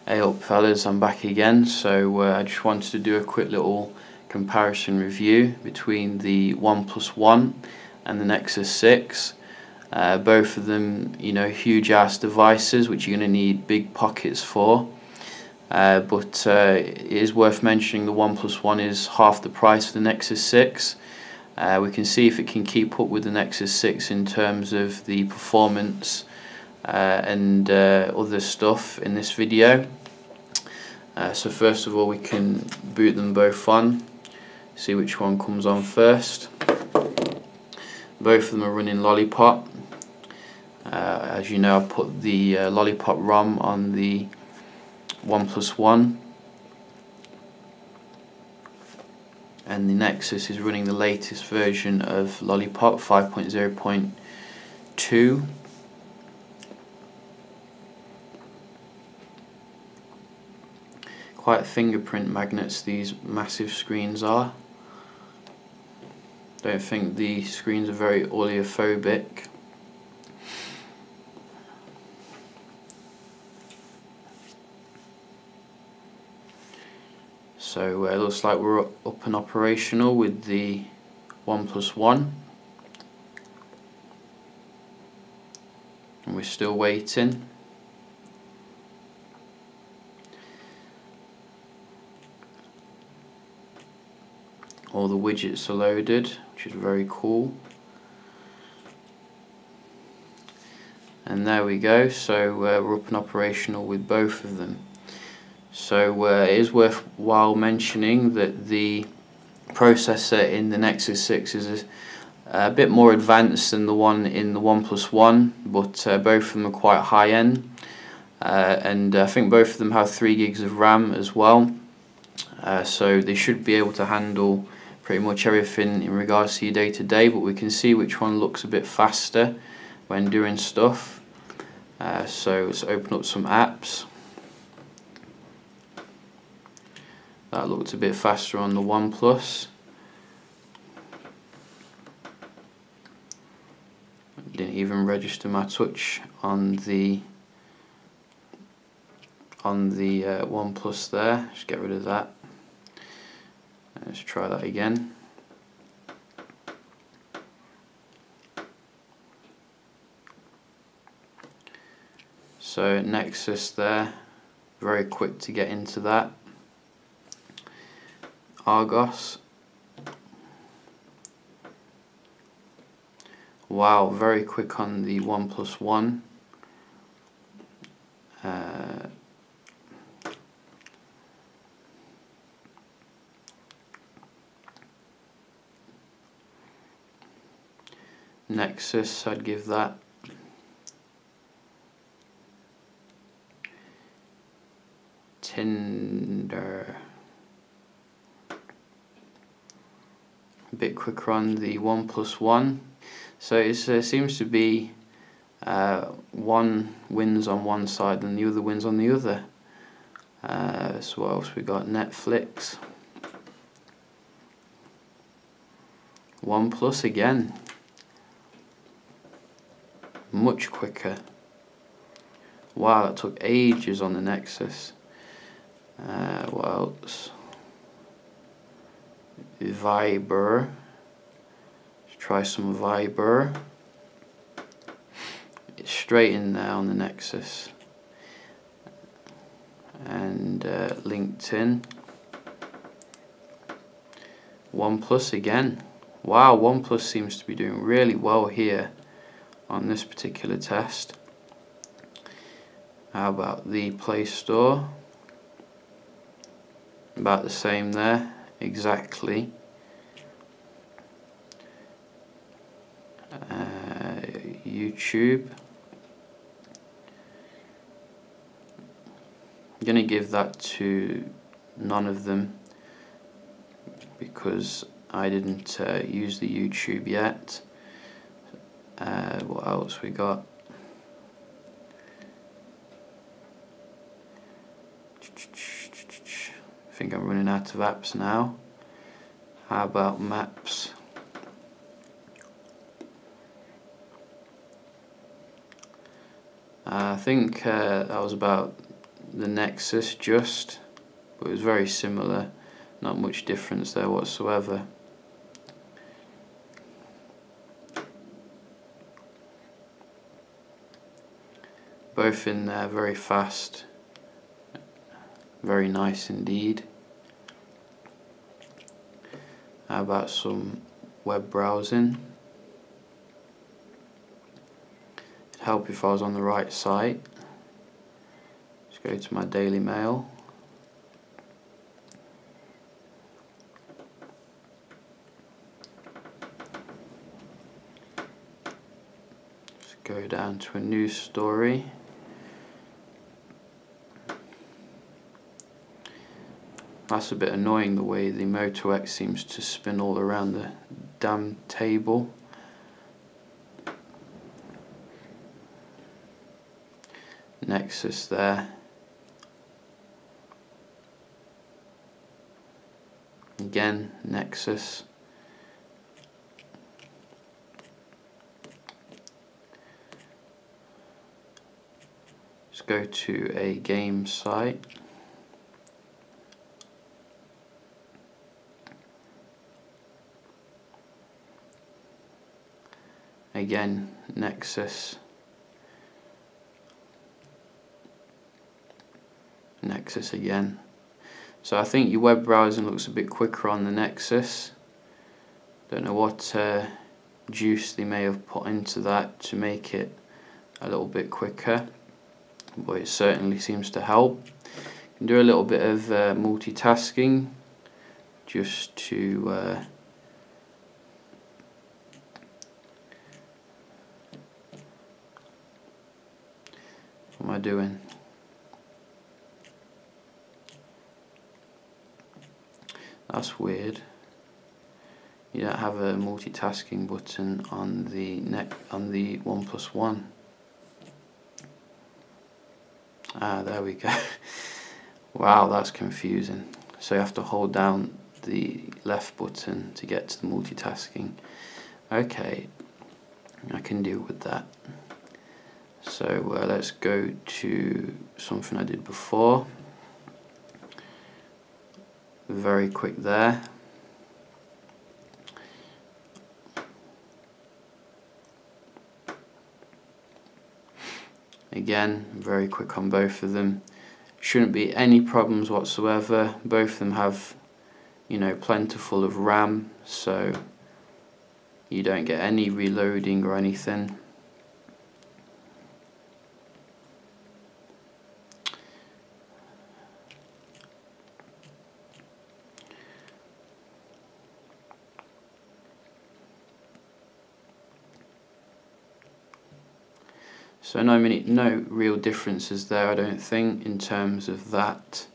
Hey up fellas, I'm back again. So I just wanted to do a quick little comparison review between the OnePlus One and the Nexus 6. Both of them, huge ass devices which you're going to need big pockets for. But it is worth mentioning the OnePlus One is half the price of the Nexus 6. We can see if it can keep up with the Nexus 6 in terms of the performance and other stuff in this video. So first of all, we can boot them both on, see which one comes on first. Both of them are running Lollipop. As you know, I put the Lollipop ROM on the OnePlus One, and the Nexus is running the latest version of Lollipop 5.0.2. Quite fingerprint magnets these massive screens are. Don't think the screens are very oleophobic. So it looks like we're up and operational with the OnePlus One, and we're still waiting. All the widgets are loaded, which is very cool. And there we go, so we're up and operational with both of them. So it is worthwhile mentioning that the processor in the Nexus 6 is a bit more advanced than the one in the OnePlus One, but both of them are quite high end. And I think both of them have 3 gigs of RAM as well. So they should be able to handle pretty much everything in regards to your day-to-day, but we can see which one looks a bit faster when doing stuff. So let's open up some apps. That looked a bit faster on the OnePlus. Didn't even register my touch on the OnePlus there. Just get rid of that. Let's try that again. So Nexus there, very quick to get into that. Argos. Wow, very quick on the OnePlus One. Nexus, I'd give that Tinder. A bit quicker on the OnePlus One. So it seems to be one wins on one side and the other wins on the other. So what else we got? Netflix. OnePlus again. Much quicker. Wow, that took ages on the Nexus. What else? Viber. Let's try some Viber. It's straight in there on the Nexus. And LinkedIn. OnePlus again. Wow, OnePlus seems to be doing really well here on this particular test. How about the Play Store? About the same there, exactly. YouTube. I'm going to give that to none of them because I didn't use the YouTube yet. What else we got? I think I'm running out of apps now. How about Maps? I think that was about the Nexus just, but it was very similar, not much difference there whatsoever. Both in there, very fast, very nice indeed. How about some web browsing? It'd help if I was on the right site. Let's go to my Daily Mail. Let's go down to a news story. That's a bit annoying, the way the Moto X seems to spin all around the damn table. Nexus there. Again, Nexus. Let's go to a game site. Again, Nexus. Nexus again. So I think your web browsing looks a bit quicker on the Nexus. Don't know what juice they may have put into that to make it a little bit quicker, but it certainly seems to help. You can do a little bit of multitasking just to what am I doing? That's weird. You don't have a multitasking button on the OnePlus One. Ah, there we go. Wow, that's confusing. So you have to hold down the left button to get to the multitasking. Okay, I can deal with that. So let's go to something I did before. Very quick there. Again, very quick on both of them. Shouldn't be any problems whatsoever. Both of them have, you know, plentiful of RAM, so you don't get any reloading or anything. So no real differences there, I don't think, in terms of that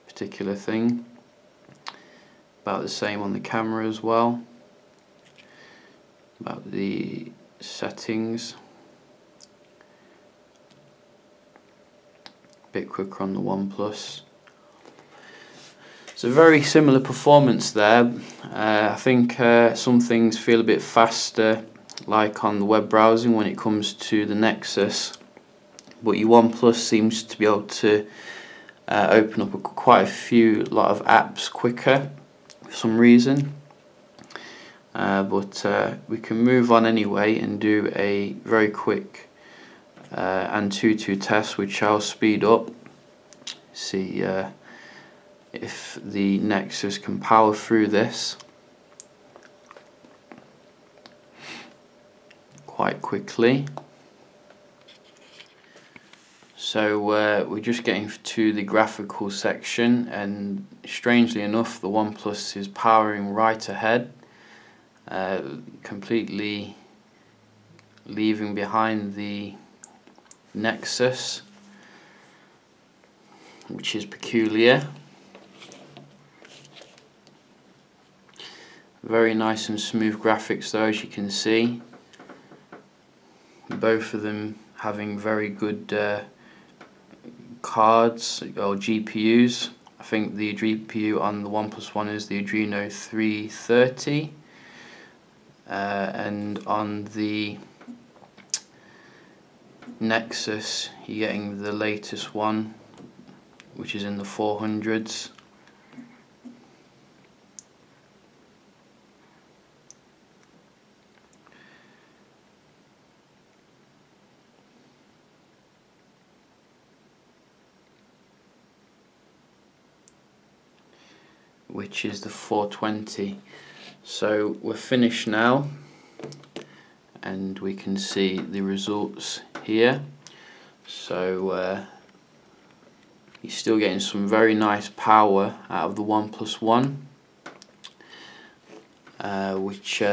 particular thing. About the same on the camera as well. About the settings. A bit quicker on the OnePlus. So very similar performance there. I think some things feel a bit faster, like on the web browsing when it comes to the Nexus, but your OnePlus seems to be able to open up quite a lot of apps quicker for some reason. But we can move on anyway and do a very quick Antutu test, which I'll speed up. See if the Nexus can power through this quite quickly. So we're just getting to the graphical section, and strangely enough the OnePlus is powering right ahead, completely leaving behind the Nexus, which is peculiar. Very nice and smooth graphics though, as you can see. Both of them having very good cards or GPUs. I think the GPU on the OnePlus One is the Adreno 330, and on the Nexus you're getting the latest one, which is in the 400s. Which is the 420. So we're finished now, and we can see the results here. So you're still getting some very nice power out of the OnePlus One, which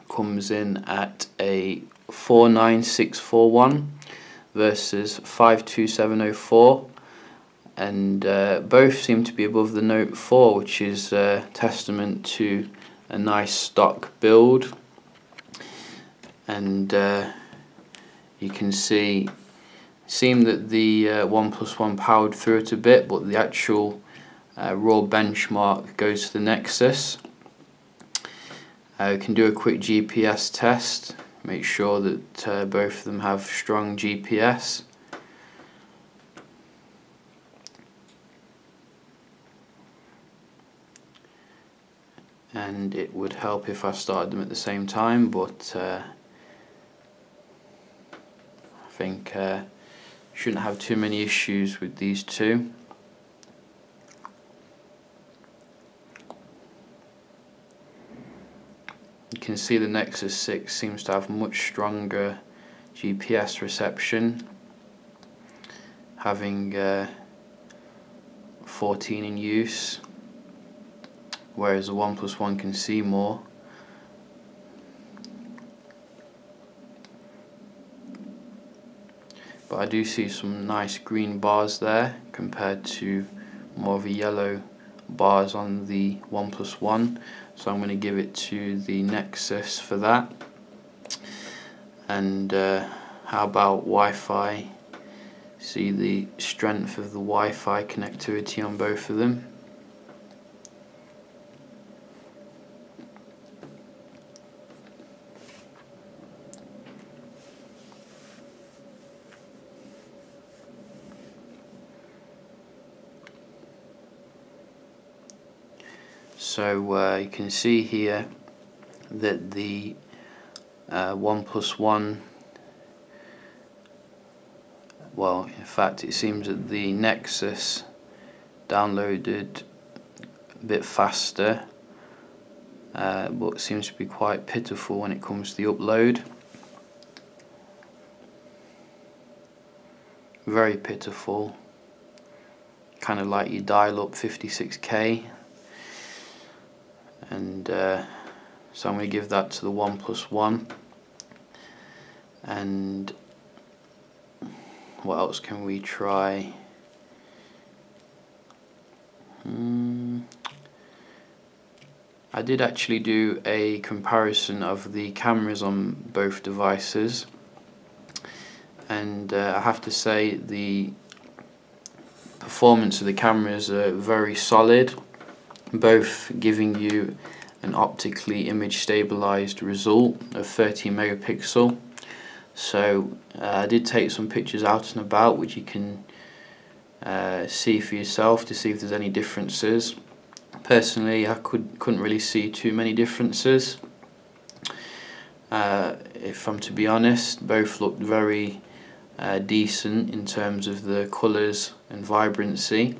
comes in at a 49641 versus 52704. And both seem to be above the Note 4, which is testament to a nice stock build. And you can see, that the OnePlus One powered through it a bit, but the actual raw benchmark goes to the Nexus. We can do a quick GPS test, make sure that both of them have strong GPS. And it would help if I started them at the same time, but I think shouldn't have too many issues with these two. You can see the Nexus 6 seems to have much stronger GPS reception, having 14 in use, whereas the OnePlus One can see more. But I do see some nice green bars there compared to more of a yellow bars on the OnePlus One, so I'm going to give it to the Nexus for that. And how about Wi-Fi? See the strength of the Wi-Fi connectivity on both of them. So you can see here that the OnePlus One, well, in fact it seems that the Nexus downloaded a bit faster, but seems to be quite pitiful when it comes to the upload. Very pitiful, kind of like you dial up 56k. And so I'm going to give that to the OnePlus One. And what else can we try? I did actually do a comparison of the cameras on both devices, and I have to say the performance of the cameras are very solid, both giving you an optically image stabilized result of 13 megapixel. So I did take some pictures out and about, which you can see for yourself to see if there's any differences. Personally, I couldn't really see too many differences. If I'm to be honest, both looked very decent in terms of the colours and vibrancy.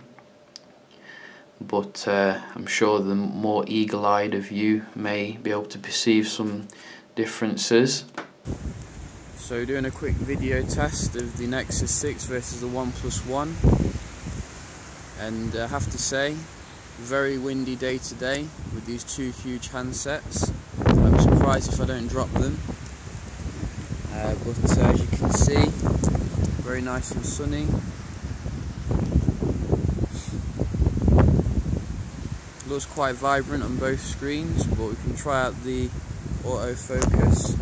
But I'm sure the more eagle-eyed of you may be able to perceive some differences. So doing a quick video test of the Nexus 6 versus the OnePlus One, and I have to say, very windy day today with these two huge handsets. I'm surprised if I don't drop them, but as you can see, very nice and sunny. Looks quite vibrant on both screens, but we can try out the autofocus.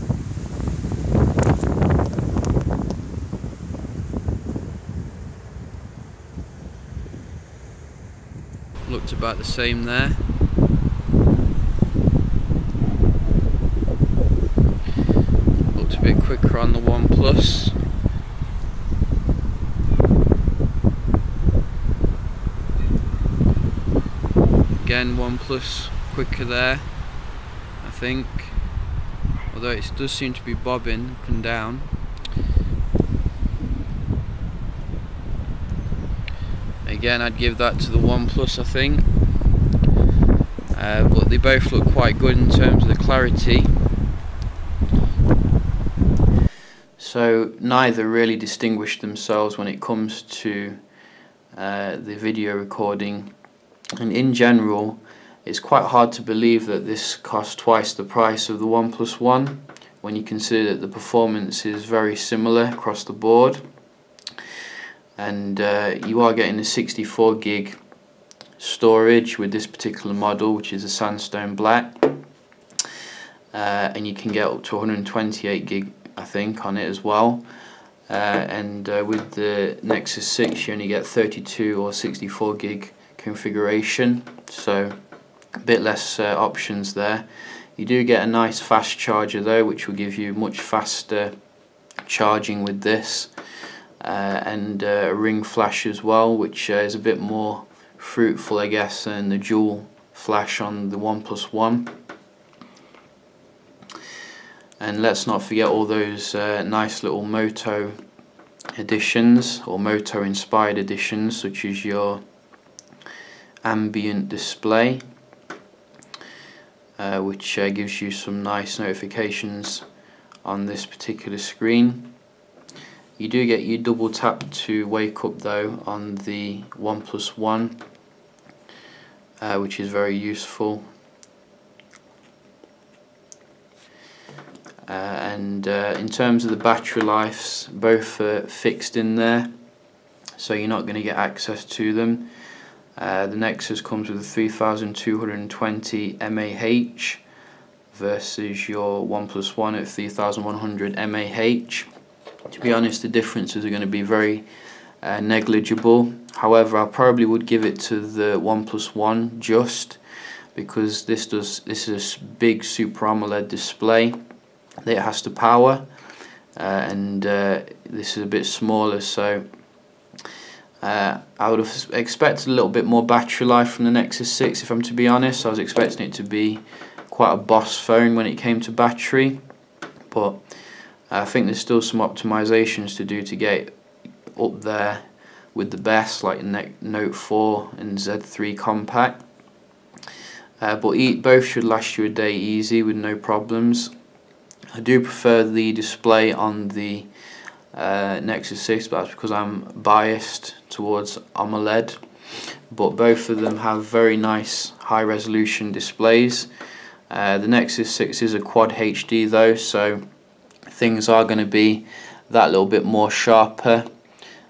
Looked about the same there. Looked a bit quicker on the OnePlus. again, OnePlus quicker there, I think, although it does seem to be bobbing up and down. Again, I'd give that to the OnePlus, I think, but they both look quite good in terms of the clarity. So neither really distinguish themselves when it comes to the video recording, and in general it's quite hard to believe that this costs twice the price of the OnePlus One when you consider that the performance is very similar across the board, and you are getting a 64 gig storage with this particular model, which is a sandstone black, and you can get up to 128 gig I think on it as well, and with the Nexus 6 you only get 32 or 64 gig configuration, so a bit less options there. You do get a nice fast charger though, which will give you much faster charging with this, and a ring flash as well, which is a bit more fruitful I guess than the dual flash on the OnePlus One. And let's not forget all those nice little Moto editions, or Moto inspired editions, such as your ambient display, which gives you some nice notifications on this particular screen. You do get your double tap to wake up though on the OnePlus One, which is very useful. And in terms of the battery lives, both are fixed in there, so you're not going to get access to them. The Nexus comes with a 3220 mAh versus your OnePlus One at 3100 mAh. To be honest, the differences are going to be very negligible. However, I probably would give it to the OnePlus One just because this is a big Super AMOLED display that it has to power, and this is a bit smaller, so I would have expected a little bit more battery life from the Nexus 6 if I'm to be honest. I was expecting it to be quite a boss phone when it came to battery, but I think there's still some optimizations to do to get up there with the best, like Note 4 and Z3 Compact, but both should last you a day easy with no problems. I do prefer the display on the Nexus 6, but that's because I'm biased towards AMOLED, but both of them have very nice high resolution displays. The Nexus 6 is a Quad HD though, so things are going to be that little bit more sharper,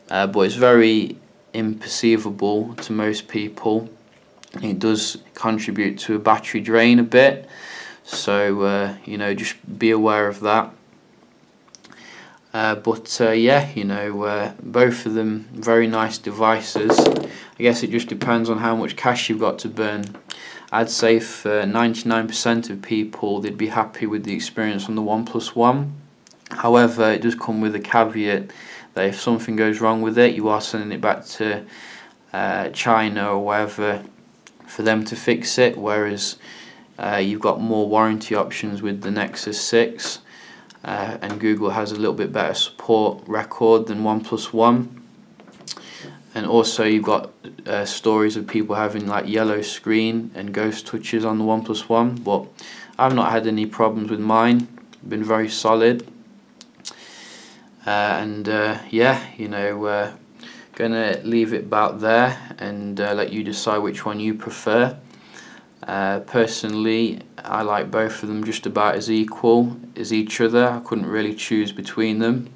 but it's very imperceivable to most people. It does contribute to a battery drain a bit, so you know, just be aware of that. But yeah, you know, both of them very nice devices. I guess it just depends on how much cash you've got to burn. I'd say for 99% of people they'd be happy with the experience on the OnePlus One. However, it does come with a caveat that if something goes wrong with it, you are sending it back to China or wherever for them to fix it, whereas you've got more warranty options with the Nexus 6, and Google has a little bit better support record than OnePlus One. And also you've got stories of people having like yellow screen and ghost touches on the OnePlus One, but I've not had any problems with mine. Been very solid. And yeah, you know, gonna leave it about there and let you decide which one you prefer. Personally, I like both of them just about as equal as each other. I couldn't really choose between them.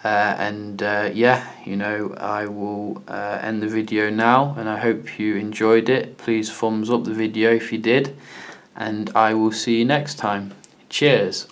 And yeah, you know, I will end the video now, and I hope you enjoyed it. Please thumbs up the video if you did, and I will see you next time. Cheers.